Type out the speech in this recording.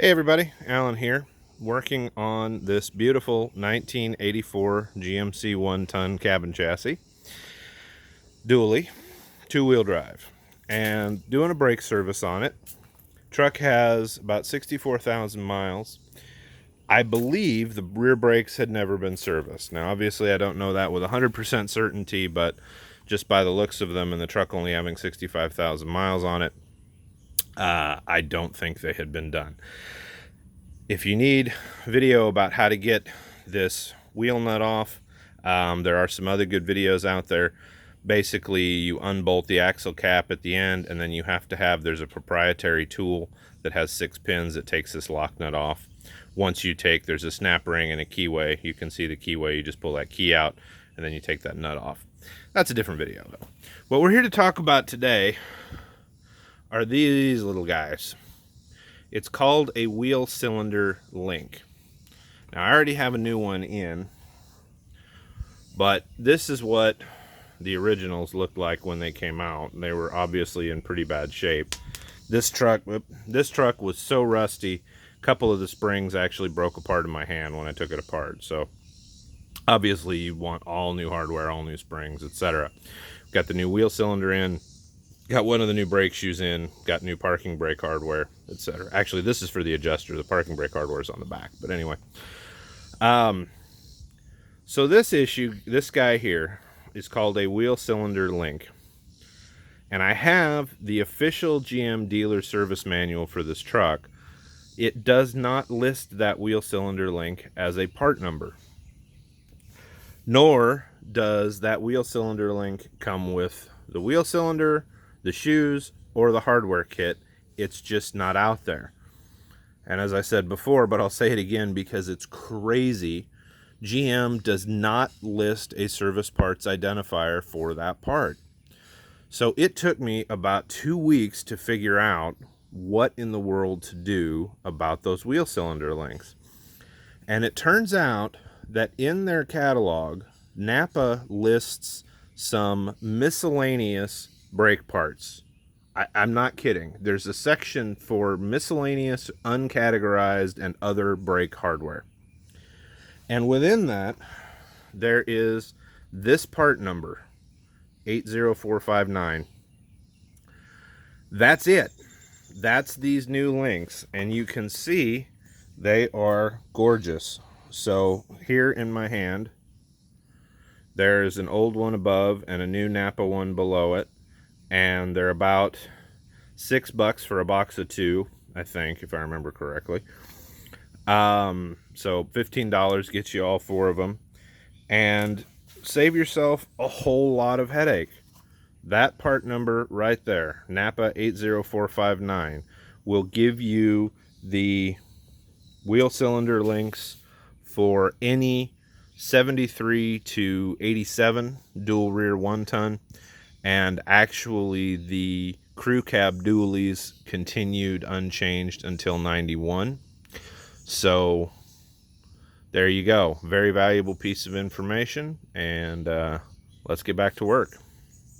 Hey everybody, Alan here, working on this beautiful 1984 GMC 1-ton cabin chassis, dually, two-wheel drive, and doing a brake service on it. Truck has about 64,000 miles. I believe the rear brakes had never been serviced. Now obviously I don't know that with 100% certainty, but just by the looks of them and the truck only having 65,000 miles on it, I don't think they had been done. If you need video about how to get this wheel nut off, there are some other good videos out there. Basically, you unbolt the axle cap at the end, and then you have to have, there's a proprietary tool that has 6 pins that takes this lock nut off. Once you take, there's a snap ring and a keyway. You can see the keyway, you just pull that key out, and then you take that nut off. That's a different video, though. What we're here to talk about today are these little guys. It's called a wheel cylinder link. Now I already have a new one in, but this is what the originals looked like when they came out. They were obviously in pretty bad shape. This truck was so rusty, a couple of the springs actually broke apart in my hand when I took it apart. So obviously you want all new hardware, all new springs, etc. Got the new wheel cylinder in, got one of the new brake shoes in, got new parking brake hardware, etc. Actually, this is for the adjuster. The parking brake hardware is on the back. But anyway, so this guy here is called a wheel cylinder link. And I have the official GM dealer service manual for this truck. It does not list that wheel cylinder link as a part number. Nor does that wheel cylinder link come with the wheel cylinder, the shoes, or the hardware kit. It's just not out there. And as I said before, but I'll say it again because it's crazy, GM does not list a service parts identifier for that part. So it took me about 2 weeks to figure out what in the world to do about those wheel cylinder links. And it turns out that in their catalog, NAPA lists some miscellaneous brake parts. I'm not kidding. There's a section for miscellaneous, uncategorized, and other brake hardware. And within that, there is this part number, 80459. That's it. That's these new links. And you can see they are gorgeous. So here in my hand, there's an old one above and a new NAPA one below it. And they're about $6 for a box of 2, I think, if I remember correctly. So $15 gets you all 4 of them, and save yourself a whole lot of headache. That part number right there, NAPA 80459, will give you the wheel cylinder links for any 73 to 87 dual rear 1-ton. And actually the crew cab dualies continued unchanged until 91. So there you go. Very valuable piece of information, and let's get back to work.